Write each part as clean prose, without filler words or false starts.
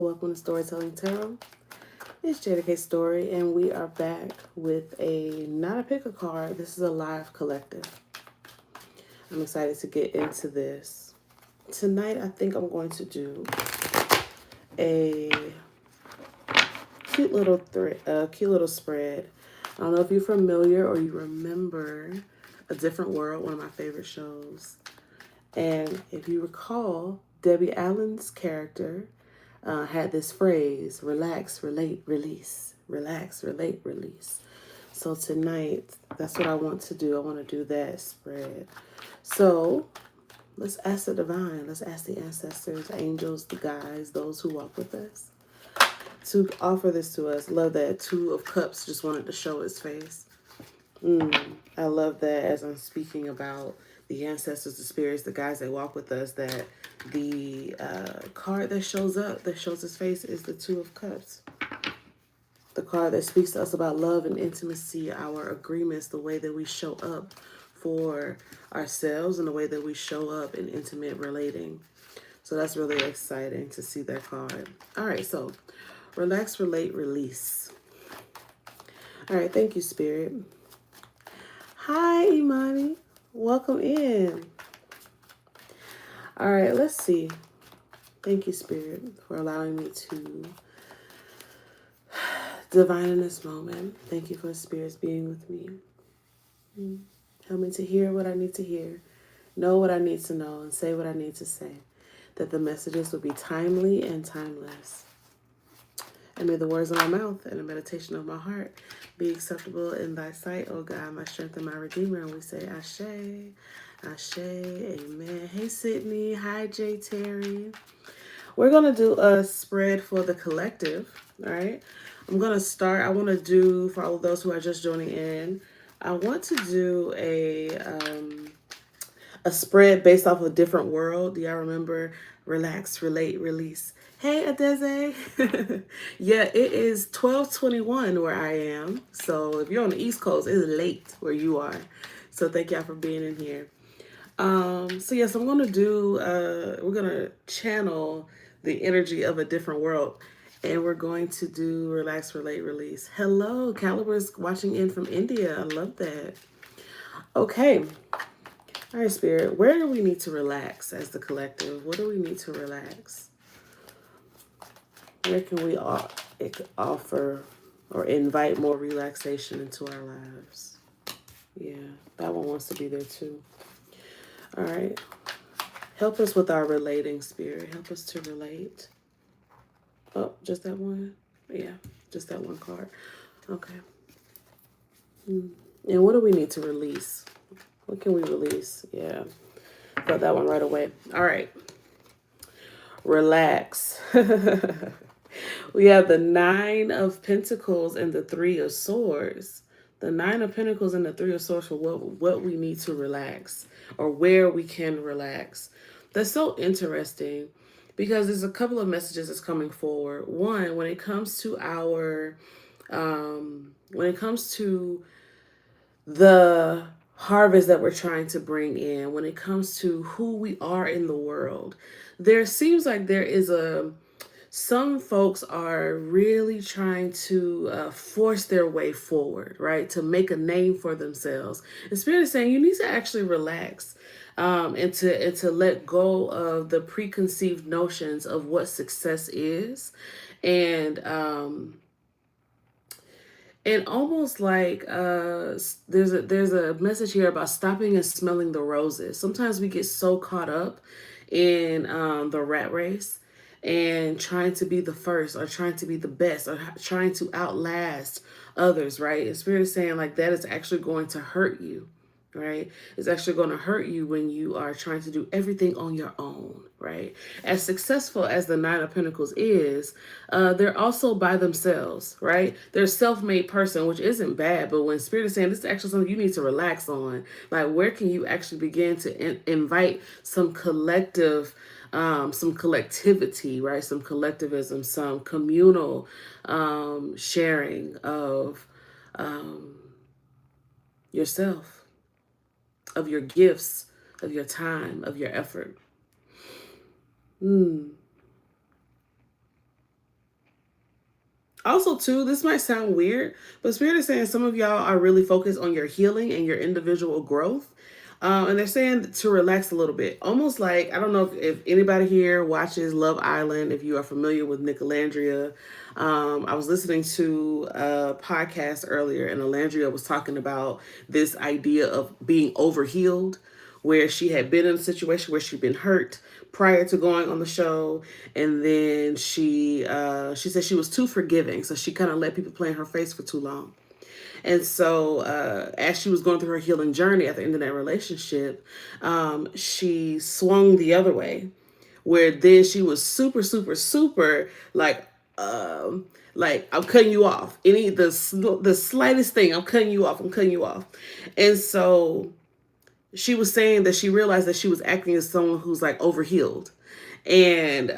Welcome to Storytelling Tarot. It's Jeida Story, and we are back with a not a pick a card. This is a live collective. I'm excited to get into this. Tonight, I think I'm going to do a cute little spread. I don't know if you're familiar or you remember A Different World, one of my favorite shows. And if you recall, Debbie Allen's character had this phrase: relax, relate, release. Relax, relate, release. So tonight, that's what I want to do. I want to do that spread. So let's ask the divine. Let's ask the ancestors, angels, the guides, those who walk with us, to offer this to us. Love that Two of Cups just wanted to show its face. I love that as I'm speaking about the ancestors, the spirits, the guys that walk with us, that the card that shows up, that shows its face, is the Two of Cups. The card that speaks to us about love and intimacy, our agreements, the way that we show up for ourselves and the way that we show up in intimate relating. So that's really exciting to see that card. All right, so relax, relate, release. All right, thank you, Spirit. Hi, Imani. Welcome in. All right, let's see. Thank you, Spirit, for allowing me to divine in this moment. Thank you for spirits being with me. Help me to hear what I need to hear, know what I need to know, and say what I need to say, that the messages will be timely and timeless. And may the words of my mouth and the meditation of my heart be acceptable in thy sight, O God, my strength and my redeemer. And we say, Ashe, Ashe, amen. Hey, Sydney. Hi, Jay Terry. We're going to do a spread for the collective, all right? I'm going to start. I want to do, for all of those who are just joining in, I want to do a spread based off of a different world. Do y'all remember Relax, Relate, Release? Hey, Adeze. Yeah, it is 12:21 where I am. So if you're on the East Coast, it's late where you are. So thank y'all for being in here. So yes, I'm going to do, we're going to channel the energy of a different world. And we're going to do Relax, Relate, Release. Hello, Caliber's watching in from India. I love that. Okay. All right, Spirit, where do we need to relax as the collective? What do we need to relax? Where can we offer or invite more relaxation into our lives? Yeah, that one wants to be there too. All right. Help us with our relating, Spirit. Help us to relate. Oh, just that one? Yeah, just that one card. Okay. And what do we need to release? What can we release? Yeah. Got that one right away. All right. Relax. We have the Nine of Pentacles and the Three of Swords. The Nine of Pentacles and the Three of Swords for what we need to relax, or where we can relax. That's so interesting because there's a couple of messages that's coming forward. One, when it comes to the harvest that we're trying to bring in, when it comes to who we are in the world, there seems like there is some folks are really trying to force their way forward, right? To make a name for themselves. And Spirit is saying you need to actually relax, and to let go of the preconceived notions of what success is, and almost like there's a message here about stopping and smelling the roses. Sometimes we get so caught up in the rat race and trying to be the first, or trying to be the best, or trying to outlast others, right? And Spirit is saying like that is actually going to hurt you, right? It's actually going to hurt you when you are trying to do everything on your own, right? As successful as the Nine of Pentacles is, they're also by themselves, right? They're a self-made person, which isn't bad, but when Spirit is saying this is actually something you need to relax on, like where can you actually begin to invite some collective, some collectivity, right? Some collectivism, some communal sharing of yourself, of your gifts, of your time, of your effort. Also, too, this might sound weird, but Spirit is saying some of y'all are really focused on your healing and your individual growth. And they're saying to relax a little bit. Almost like, I don't know if anybody here watches Love Island, if you are familiar with Nicolandria. I was listening to a podcast earlier, and Alandria was talking about this idea of being overhealed, where she had been in a situation where she'd been hurt prior to going on the show, and then she said she was too forgiving, so she kind of let people play in her face for too long. And so, as she was going through her healing journey at the end of that relationship, she swung the other way, where then she was super, super, super like I'm cutting you off. Any the slightest thing, I'm cutting you off. I'm cutting you off. And so she was saying that she realized that she was acting as someone who's like overhealed, and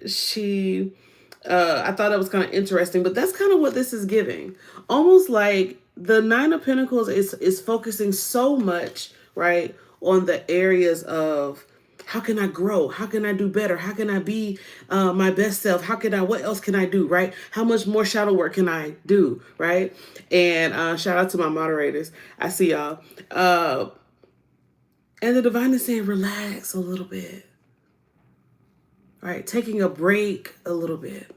she I thought that was kind of interesting, but that's kind of what this is giving. Almost like the Nine of Pentacles is focusing so much, right, on the areas of how can I grow? How can I do better? How can I be my best self? How can I, what else can I do, right? How much more shadow work can I do, right? And shout out to my moderators. I see y'all. And the divine is saying, relax a little bit, right? Taking a break a little bit.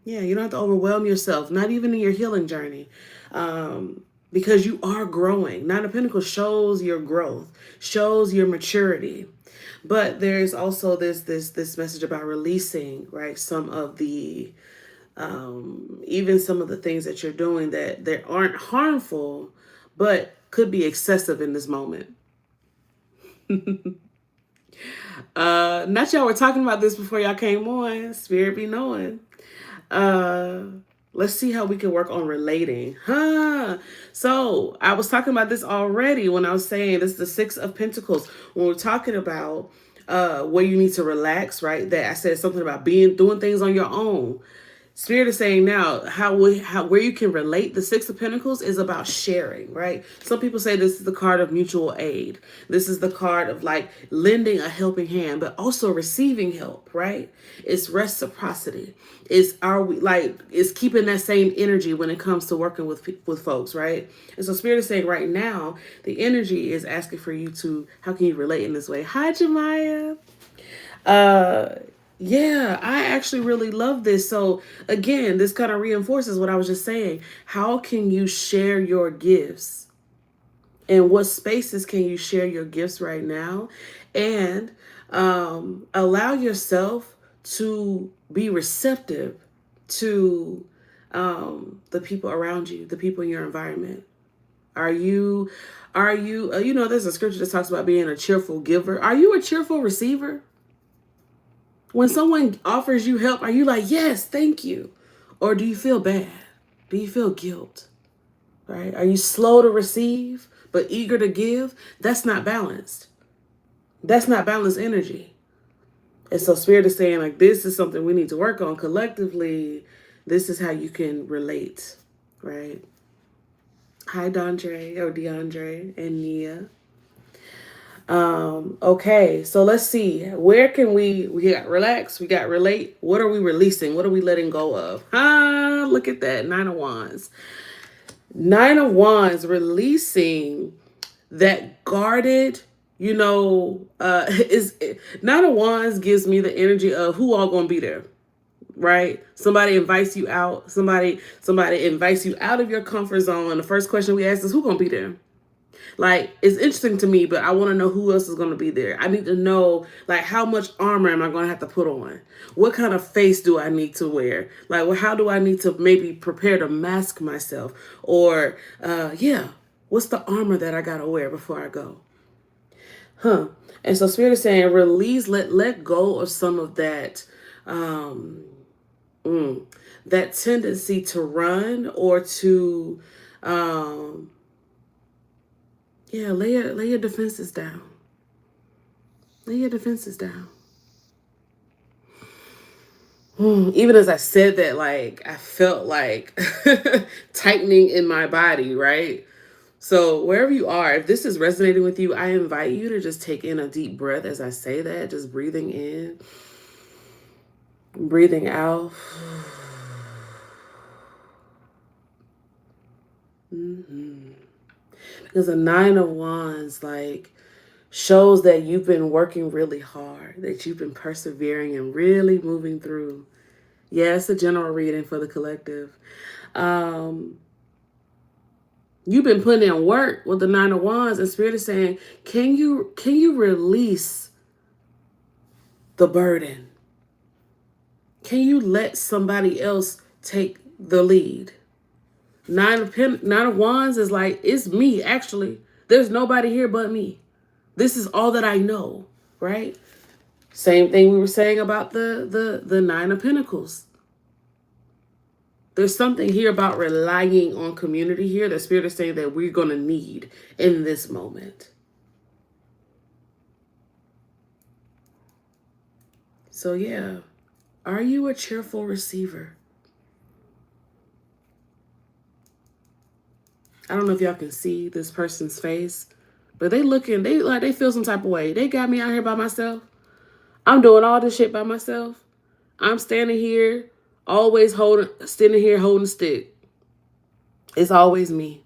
Yeah, you don't have to overwhelm yourself, not even in your healing journey, because you are growing. Nine of Pentacles shows your growth, shows your maturity. But there's also this message about releasing, right? Some of the even some of the things that you're doing that aren't harmful, but could be excessive in this moment. Not y'all were talking about this before y'all came on. Spirit be knowing. Uh, let's see how we can work on relating. So I was talking about this already when I was saying this is the Six of Pentacles. When we're talking about where you need to relax, right? That I said something about doing things on your own. Spirit is saying now how where you can relate. The Six of Pentacles is about sharing, right? Some people say this is the card of mutual aid. This is the card of like lending a helping hand, but also receiving help, right? It's reciprocity. It's keeping that same energy when it comes to working with folks, right? And so Spirit is saying right now the energy is asking for you to, how can you relate in this way? Hi, Jemiah. Uh, yeah, I actually really love this. So again, this kind of reinforces what I was just saying. How can you share your gifts? And what spaces can you share your gifts right now? And allow yourself to be receptive to the people around you, the people in your environment. Are you, there's a scripture that talks about being a cheerful giver. Are you a cheerful receiver? When someone offers you help, are you like, yes, thank you? Or do you feel bad? Do you feel guilt? Right? Are you slow to receive but eager to give? That's not balanced. That's not balanced energy. And so Spirit is saying, like, this is something we need to work on collectively. This is how you can relate, right? Hi, DeAndre and Nia. Okay, so let's see. Where can we got relax, we got relate. What are we releasing? What are we letting go of? Look at that. Nine of Wands. Nine of Wands releasing that guarded, is Nine of Wands gives me the energy of who all gonna be there. Right? Somebody invites you out. Somebody invites you out of your comfort zone. The first question we ask is who gonna be there? Like, it's interesting to me, but I want to know who else is going to be there. I need to know, like, how much armor am I going to have to put on? What kind of face do I need to wear? Like, well, how do I need to maybe prepare to mask myself? Or, what's the armor that I got to wear before I go? And so Spirit is saying, release, let go of some of that, that tendency to run or to, lay your defenses down. Lay your defenses down. Even as I said that, like, I felt like tightening in my body, right? So wherever you are, if this is resonating with you, I invite you to just take in a deep breath as I say that, just breathing in Breathing out. Because the Nine of Wands, like, shows that you've been working really hard, that you've been persevering and really moving through. Yeah, it's a general reading for the collective. You've been putting in work with the Nine of Wands, and Spirit is saying, can you release the burden? Can you let somebody else take the lead? Nine of Wands is like, it's me, actually. There's nobody here but me. This is all that I know, right? Same thing we were saying about the Nine of Pentacles. There's something here about relying on community here that Spirit is saying that we're going to need in this moment. So yeah, are you a cheerful receiver? I don't know if y'all can see this person's face, but they feel some type of way. They got me out here by myself. I'm doing all this shit by myself. I'm standing here, standing here holding a stick. It's always me.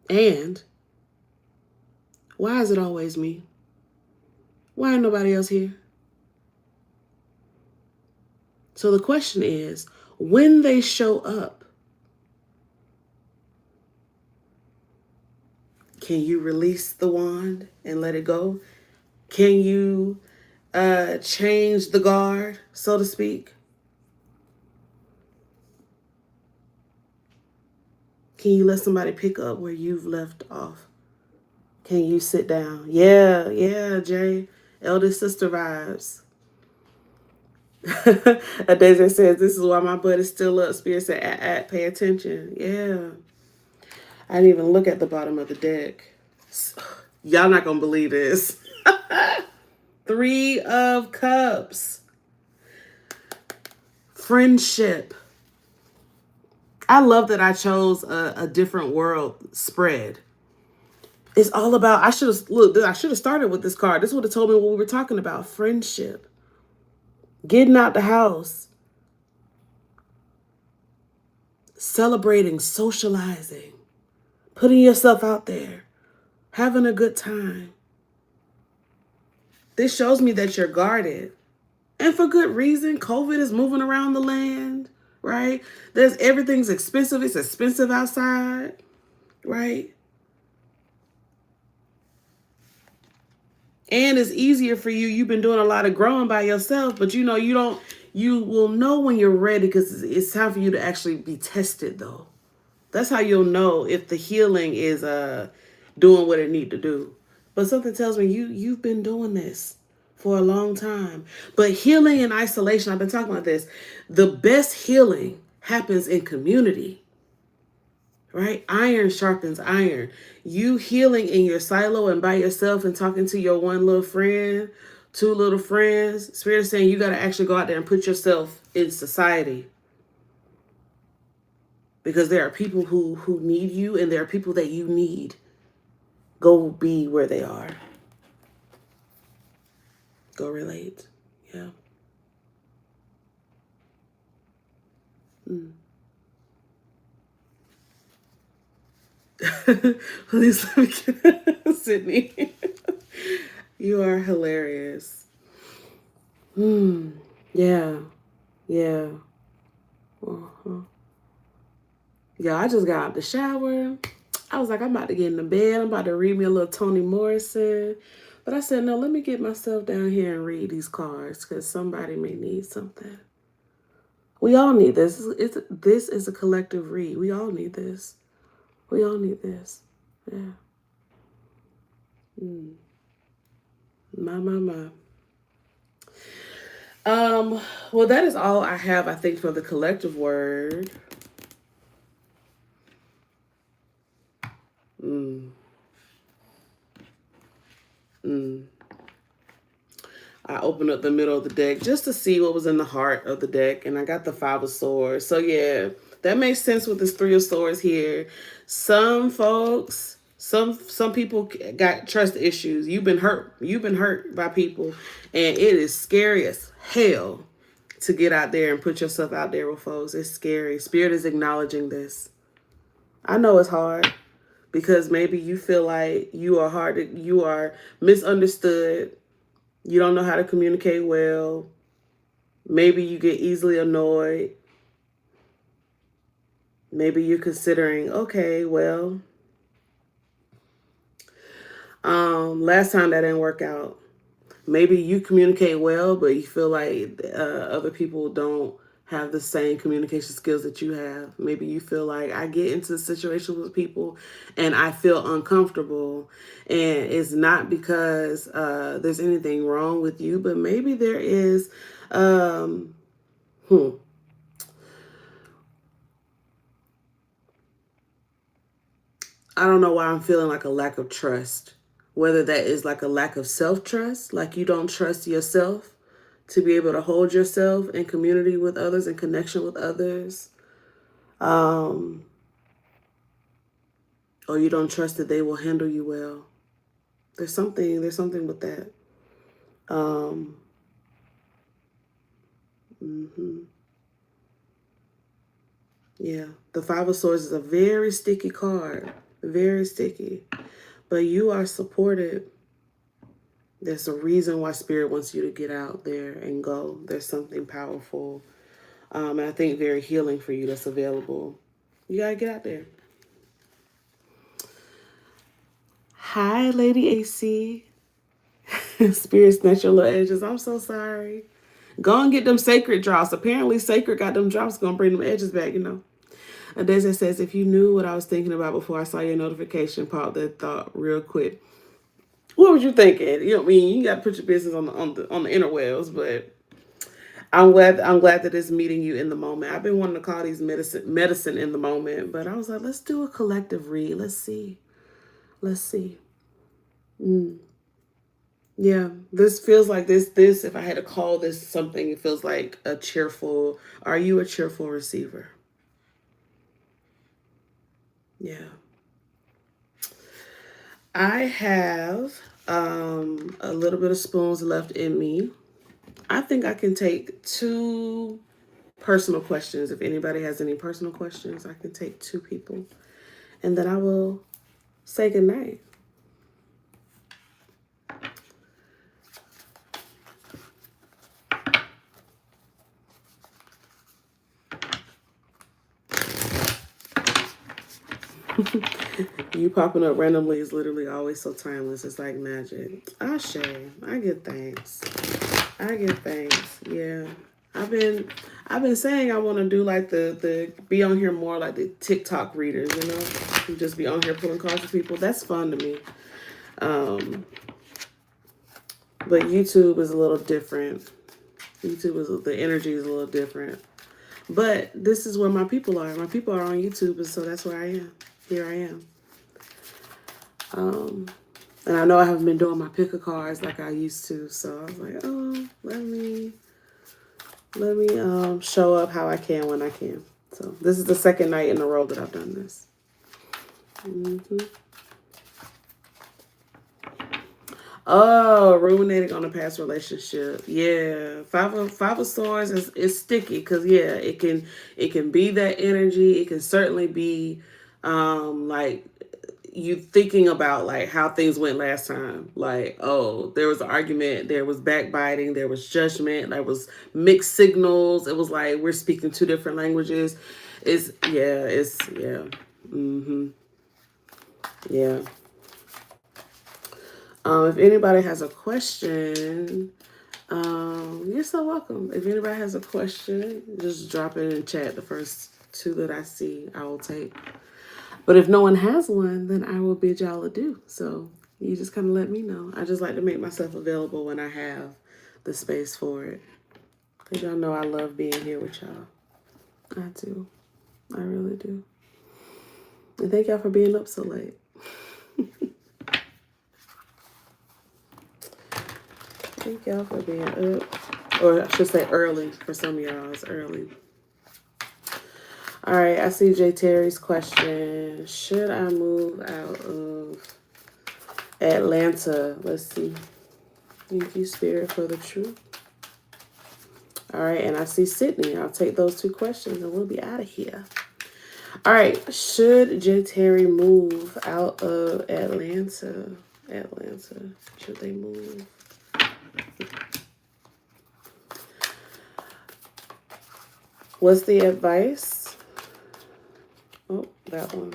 And why is it always me? Why ain't nobody else here? So the question is, when they show up, can you release the wand and let it go? Can you change the guard, so to speak? Can you let somebody pick up where you've left off? Can you sit down? Yeah, Jay. Eldest sister vibes. Adeze says, this is why my butt is still up. Spirit said, pay attention. Yeah. I didn't even look at the bottom of the deck. Y'all not going to believe this. 3 of Cups. Friendship. I love that I chose a different world spread. It's all about, I should have started with this card. This would have told me what we were talking about. Friendship. Getting out the house. Celebrating, socializing. Putting yourself out there. Having a good time. This shows me that you're guarded. And for good reason. COVID is moving around the land, right? Everything's expensive. It's expensive outside, right? And it's easier for you. You've been doing a lot of growing by yourself, but you will know when you're ready, because it's time for you to actually be tested, though. That's how you'll know if the healing is doing what it need to do. But something tells me you've been doing this for a long time. But healing in isolation, I've been talking about this. The best healing happens in community. Right? Iron sharpens iron. You healing in your silo and by yourself and talking to your one little friend, 2 little friends. Spirit is saying you got to actually go out there and put yourself in society. Because there are people who need you, and there are people that you need. Go be where they are. Go relate. Yeah. Please let me get Sydney. You are hilarious. Yeah. Yeah. Uh-huh. Yeah, I just got out the shower. I was like, I'm about to get in the bed. I'm about to read me a little Toni Morrison. But I said, no, let me get myself down here and read these cards, because somebody may need something. We all need this. This is a collective read. We all need this. We all need this. Yeah. My. Well, that is all I have, I think, for the collective word. I opened up the middle of the deck just to see what was in the heart of the deck, and I got the 5 of Swords. So yeah, that makes sense with this 3 of Swords here. Some folks Some people got trust issues. You've been hurt. You've been hurt by people, and it is scary as hell to get out there and put yourself out there with folks. It's scary. Spirit is acknowledging this. I know it's hard because maybe you feel like you are you are misunderstood. You don't know how to communicate well. Maybe you get easily annoyed. Maybe you're considering, okay, well, last time that didn't work out. Maybe you communicate well, but you feel like other people don't have the same communication skills that you have. Maybe you feel like I get into situations with people and I feel uncomfortable. And it's not because there's anything wrong with you, but maybe there is, I don't know why I'm feeling like a lack of trust. Whether that is like a lack of self-trust, like you don't trust yourself to be able to hold yourself in community with others and connection with others. Or you don't trust that they will handle you well. There's something with that. Yeah. The Five of Swords is a very sticky card. Very sticky. But you are supported. There's a reason why Spirit wants you to get out there and go. There's something powerful. And I think very healing for you that's available. You got to get out there. Hi, Lady AC. Spirit snatch your little edges. I'm so sorry. Go and get them sacred drops. Apparently, sacred got them drops. Going to bring them edges back, you know. Adesa says, if you knew what I was thinking about before I saw your notification, pop that thought real quick. What was you thinking? You know what I mean? You got to put your business on the interwebs, but I'm glad that it's meeting you in the moment. I've been wanting to call these medicine in the moment, but I was like, let's do a collective read. Let's see. Yeah, this feels like this. If I had to call this something, it feels like a cheerful. Are you a cheerful receiver? Yeah. I have a little bit of spoons left in me. I think I can take 2 personal questions. If anybody has any personal questions, I can take 2 people. And then I will say goodnight. You popping up randomly is literally always so timeless. It's like magic. Ashe. I get thanks. Yeah. I've been saying I want to do like the be on here more like the TikTok readers, you know? You just be on here pulling cards for people. That's fun to me. But YouTube is a little different. The energy is a little different. But this is where my people are. My people are on YouTube, and so that's where I am. Here I am. And I know I haven't been doing my pick of cards like I used to, so I was like, oh, let me show up how I can when I can. So this is the second night in a row that I've done this. Oh, ruminating on a past relationship. Yeah, Five of Swords is sticky because yeah, it can be that energy. It can certainly be like you thinking about like how things went last time. Like, oh, there was an argument, there was backbiting, there was judgment, there was mixed signals. It was like we're speaking 2 different languages. Yeah. If anybody has a question, you're so welcome. If anybody has a question, just drop it in chat. The first 2 that I see, I will take. But if no one has one, then I will bid y'all adieu. So you just kind of let me know. I just like to make myself available when I have the space for it. Because y'all know I love being here with y'all. I do. I really do. And thank y'all for being up so late. Thank y'all for being up. Or I should say early. For some of y'all, it's early. All right, I see J. Terry's question. Should I move out of Atlanta? Let's see. Thank you, Spirit, for the truth. All right, and I see Sydney. I'll take those 2 questions and we'll be out of here. All right, should J. Terry move out of Atlanta? Should they move? What's the advice? Oh, that one.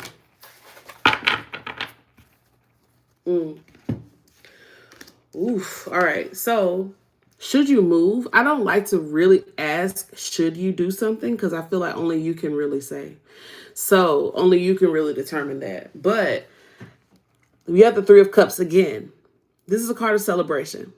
Oof. All right. So, should you move? I don't like to really ask, should you do something? Because I feel like only you can really say. So, only you can really determine that. But we have the 3 of Cups again. This is a card of celebration.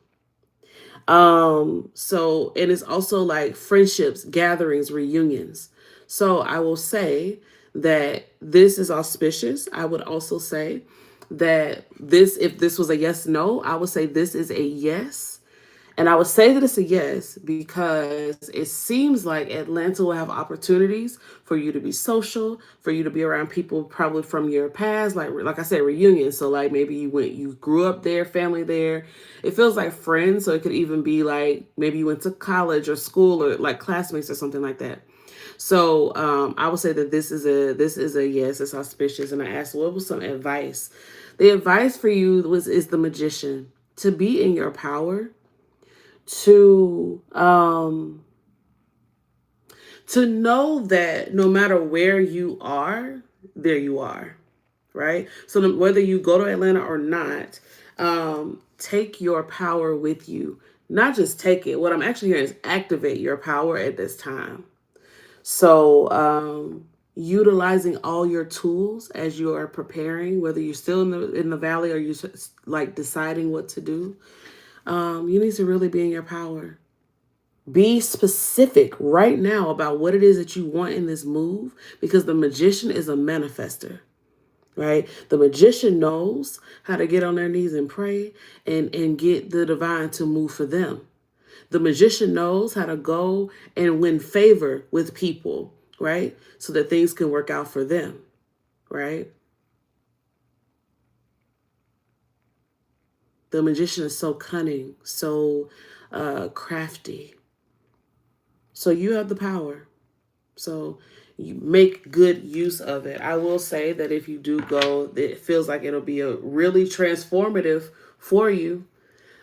So, and it's also like friendships, gatherings, reunions. So I will say that this is auspicious. I would also say that this, if this was a yes, no, I would say this is a yes. And I would say that it's a yes because it seems like Atlanta will have opportunities for you to be social, for you to be around people probably from your past, like I said, reunions. So like maybe you grew up there, family there. It feels like friends, so it could even be like maybe you went to college or school or like classmates or something like that. So I would say that this is a yes. It's auspicious. And I asked, what was some advice? The advice for you is the Magician, to be in your power, to know that no matter where you are, there you are, right? So whether you go to Atlanta or not, take your power with you. Not just take it. What I'm actually hearing is activate your power at this time. So utilizing all your tools as you are preparing, whether you're still in the valley or you're like deciding what to do, you need to really be in your power. Be specific right now about what it is that you want in this move, because the Magician is a manifester, right? The Magician knows how to get on their knees and pray and get the divine to move for them. The Magician knows how to go and win favor with people, right? So that things can work out for them, right? The Magician is so cunning, so crafty. So you have the power. So you make good use of it. I will say that if you do go, it feels like it'll be a really transformative for you,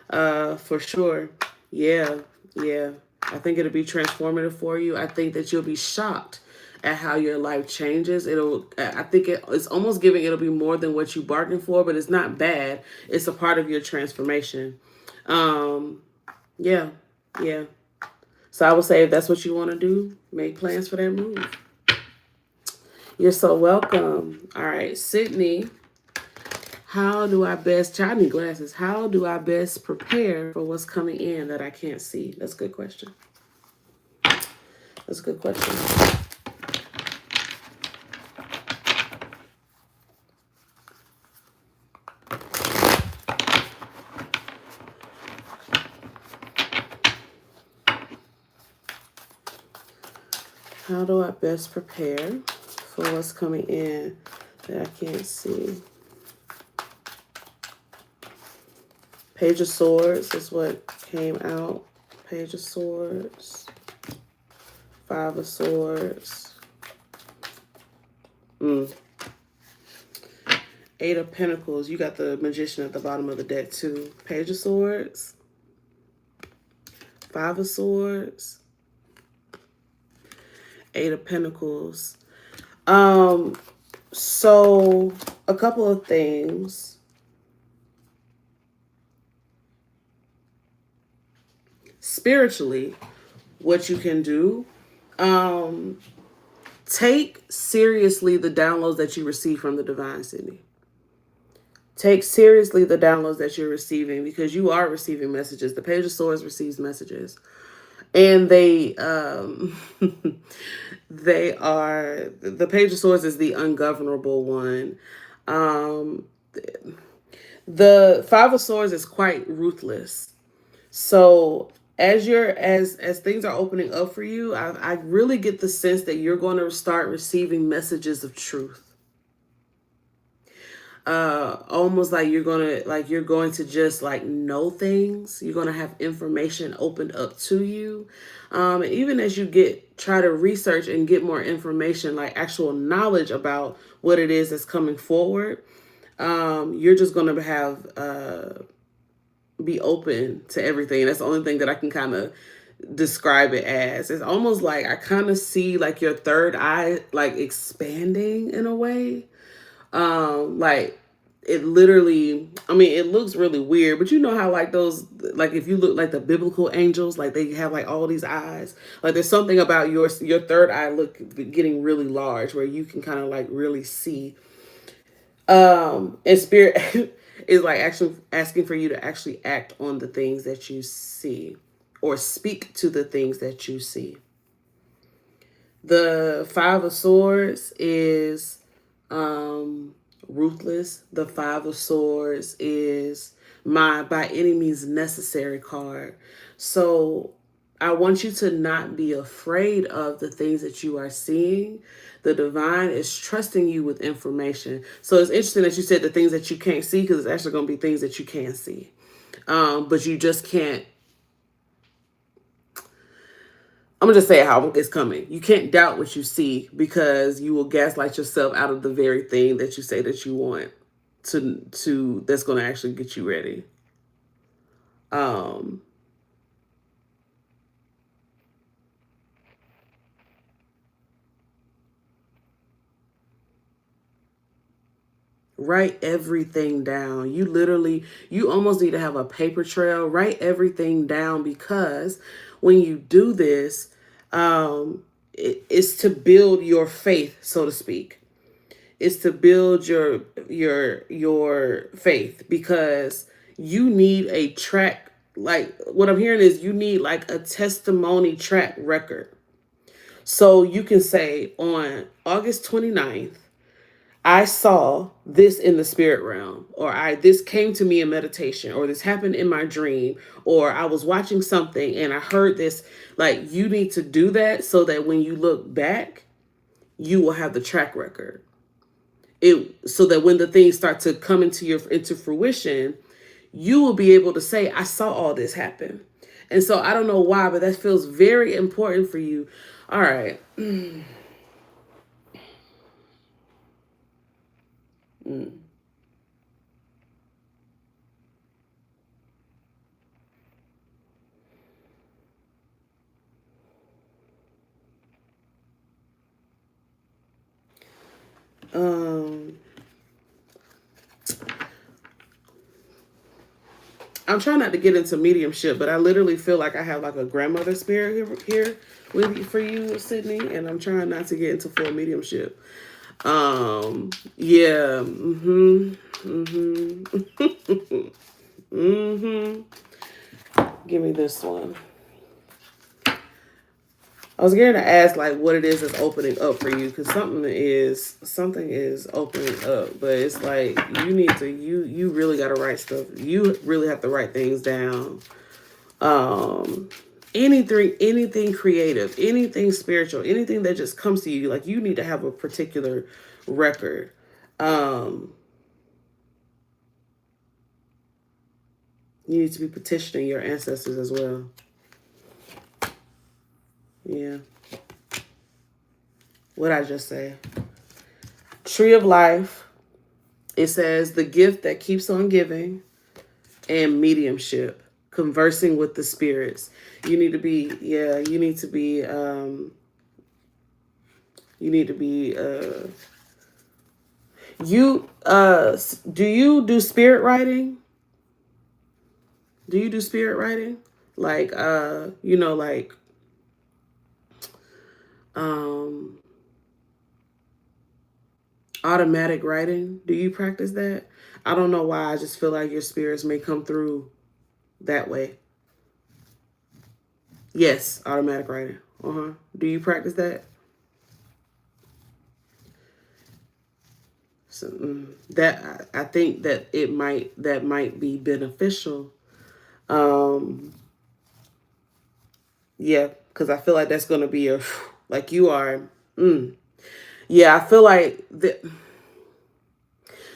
for sure. Yeah, yeah. I think it'll be transformative for you. I think that you'll be shocked at how your life changes. I think it's almost giving it'll be more than what you bargained for, but it's not bad. It's a part of your transformation. Yeah, yeah. So I would say if that's what you want to do, make plans for that move. You're so welcome. All right, Sydney. How do I best, I need glasses. How do I best prepare for what's coming in that I can't see? That's a good question. That's a good question. How do I best prepare for what's coming in that I can't see? Page of Swords is what came out. Page of Swords. 5 of Swords. 8 of Pentacles. You got the Magician at the bottom of the deck too. Page of Swords. 5 of Swords. 8 of Pentacles. So a couple of things. Spiritually, what you can do, take seriously the downloads that you receive from the divine, Sydney. Take seriously the downloads that you're receiving, because you are receiving messages. The Page of Swords receives messages. And they they are, the Page of Swords is the ungovernable one. The 5 of Swords is quite ruthless. So as things are opening up for you, I really get the sense that you're going to start receiving messages of truth. Almost like you're going to just like know things. You're going to have information opened up to you. And even as you try to research and get more information, like actual knowledge about what it is that's coming forward, you're just going to have be open to everything. That's the only thing that I can kind of describe it as. It's almost like I kind of see like your third eye like expanding in a way. Like it literally, I mean, it looks really weird, but you know how like those, like if you look like the biblical angels, like they have like all these eyes. Like there's something about your third eye look getting really large where you can kind of like really see. And spirit is like actually asking for you to actually act on the things that you see or speak to the things that you see. The Five of Swords is ruthless. The Five of Swords is my by any means necessary card. So I want you to not be afraid of the things that you are seeing. The divine is trusting you with information. So it's interesting that you said the things that you can't see, because it's actually going to be things that you can see. But you just can't. I'm gonna just say how it's coming. You can't doubt what you see, because you will gaslight yourself out of the very thing that you say that you want to that's gonna actually get you ready. Um Write everything down. You almost need to have a paper trail. Write everything down, because when you do this, it's to build your faith, so to speak. It's to build your faith, because you need a track. Like what I'm hearing is you need like a testimony track record. So you can say on August 29th, I saw this in the spirit realm, or this came to me in meditation, or this happened in my dream, or I was watching something and I heard this. Like you need to do that so that when you look back, you will have the track record. So that when the things start to come into fruition, you will be able to say, I saw all this happen. And so I don't know why, but that feels very important for you. All right. Um, I'm trying not to get into mediumship, but I literally feel like I have like a grandmother spirit here with you, for you, Sydney, and I'm trying not to get into full mediumship. Yeah. Give me this one. I was going to ask like what it is that's opening up for you, because something is opening up, but it's like you need to you really got to write stuff. You really have to write things down. Anything creative, anything spiritual, anything that just comes to you, like you need to have a particular record. You need to be petitioning your ancestors as well. Yeah. What I just say? Tree of Life. It says the gift that keeps on giving, and mediumship, conversing with the spirits. You need to be, yeah, you need to be, do you do spirit writing? Do you do spirit writing? Like, like, um, automatic writing. Do you practice that? I don't know why. I just feel like your spirits may come through that way. Yes, automatic writing. Do you practice that? So that I think that might be beneficial. Um, Yeah, because I feel like that's going to be a, like you are. Yeah, I feel like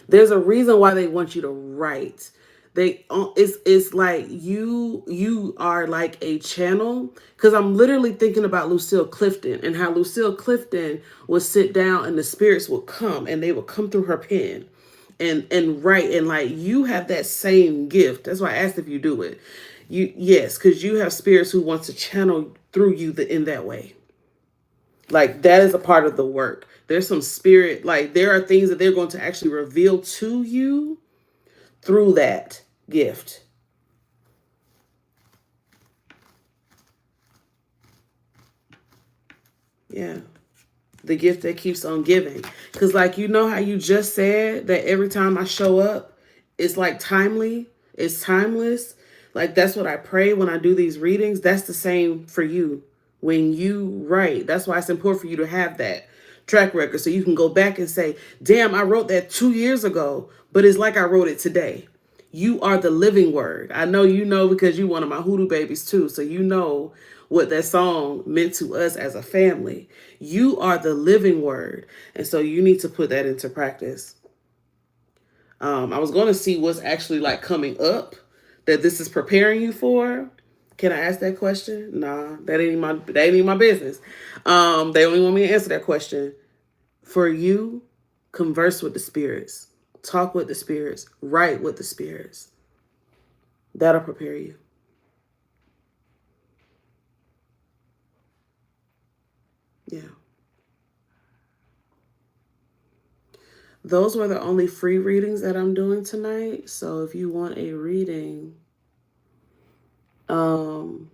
there's a reason why they want you to write. It's like you are like a channel, because I'm literally thinking about Lucille Clifton and how Lucille Clifton would sit down and the spirits would come and they would come through her pen and write, and like you have that same gift. That's why I asked if you do it. Yes, because you have spirits who want to channel through you in that way. Like that is a part of the work. There's some spirit, like there are things that they're going to actually reveal to you through that gift. Yeah. The gift that keeps on giving. Because, like, you know how you just said that every time I show up, it's like timely, it's timeless. Like, that's what I pray when I do these readings. That's the same for you when you write. That's why it's important for you to have that track record so you can go back and say, damn, I wrote that 2 years ago, but it's like I wrote it today. You are the living word. I know you know because you one of my hoodoo babies too. So you know what that song meant to us as a family. You are the living word. And so you need to put that into practice. I was going to see what's actually like coming up that this is preparing you for. Can I ask that question? Nah, that ain't my business. They only want me to answer that question. For you, converse with the spirits, talk with the spirits, write with the spirits. That'll prepare you. Yeah. Those were the only free readings that I'm doing tonight. So if you want a reading, you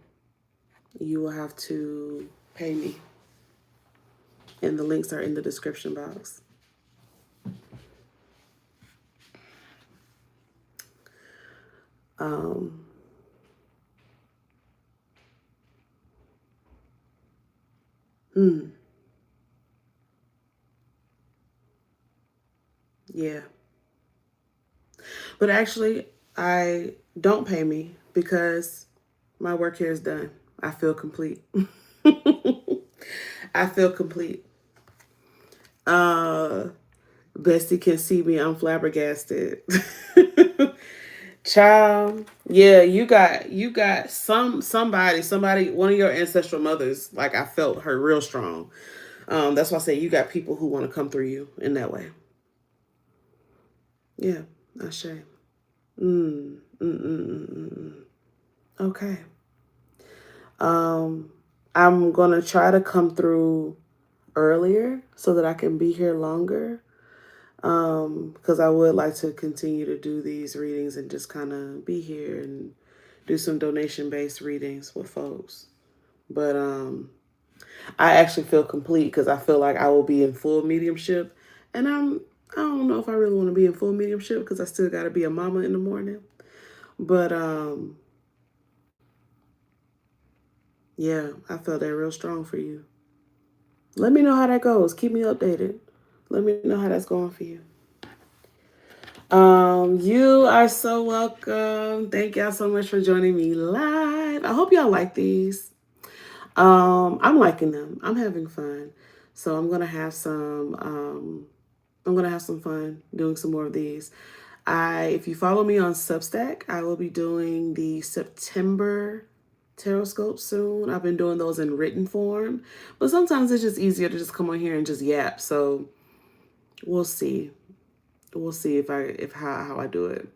will have to pay me. And the links are in the description box. Um, yeah. But actually, I don't pay me because my work here is done. I feel complete. I feel complete. Uh, Bestie can see me. I'm flabbergasted. Child, yeah, you got somebody, one of your ancestral mothers. Like I felt her real strong. That's why I say you got people who want to come through you in that way. Yeah, I say. Mm, mm, mm, mm, mm, mm. Okay. Um, I'm gonna try to come through earlier so that I can be here longer. Because I would like to continue to do these readings and just kind of be here and do some donation based readings with folks. But I actually feel complete because I feel like I will be in full mediumship, and I don't know if I really want to be in full mediumship because I still got to be a mama in the morning. But yeah, I felt that real strong for you. Let me know how that goes. Keep me updated. Let me know how that's going for you. You are so welcome. Thank y'all so much for joining me live. I hope y'all like these. I'm liking them. I'm having fun. So I'm gonna have some fun doing some more of these. If you follow me on Substack, I will be doing the September tarot scope soon. I've been doing those in written form, but sometimes it's just easier to just come on here and just yap. So we'll see. We'll see if how I do it.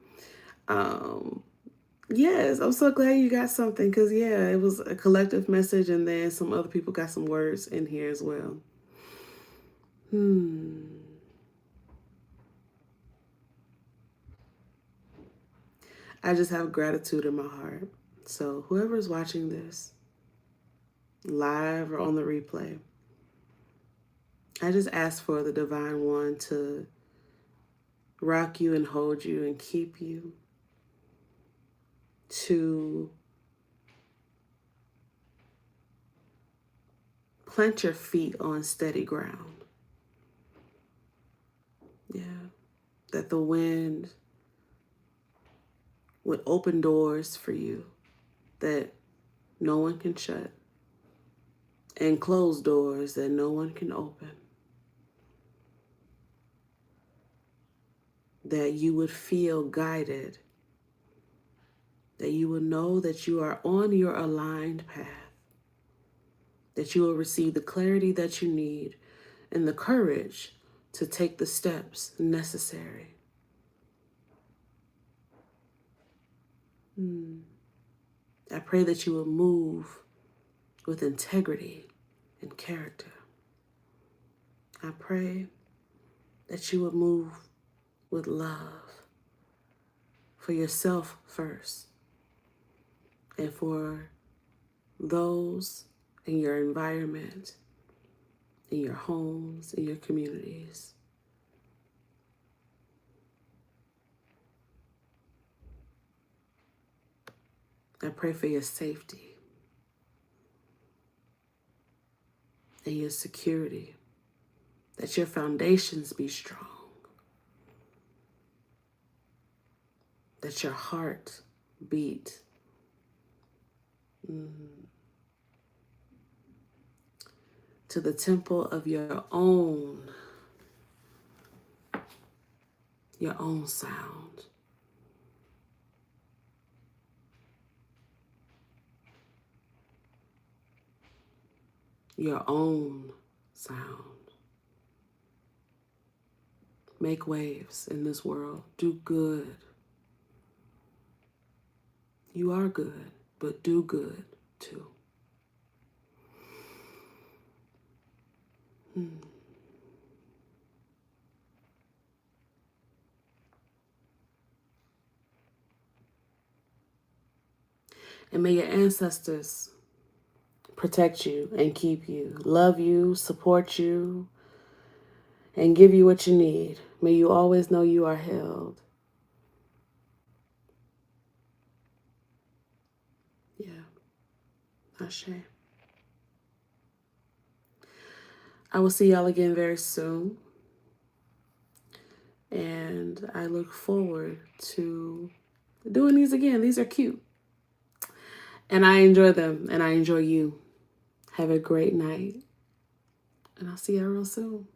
Um, yes, I'm so glad you got something because yeah, it was a collective message, and then some other people got some words in here as well. I just have gratitude in my heart. So whoever's watching this, live or on the replay, I just ask for the Divine One to rock you and hold you and keep you, to plant your feet on steady ground. Yeah. That the wind would open doors for you that no one can shut. and close doors that no one can open. That you would feel guided, that you will know that you are on your aligned path, that you will receive the clarity that you need and the courage to take the steps necessary. I pray that you will move with integrity and character. I pray that you will move with love for yourself first and for those in your environment, in your homes, in your communities. I pray for your safety and your security, that your foundations be strong, that your heart beat to the tempo of your own sound. Your own sound. Make waves in this world. Do good. You are good, but do good too. And may your ancestors protect you and keep you, love you, support you, and give you what you need. May you always know you are held. Yeah. Ashe. I will see y'all again very soon. And I look forward to doing these again. These are cute. And I enjoy them, and I enjoy you. Have a great night. And I'll see y'all real soon.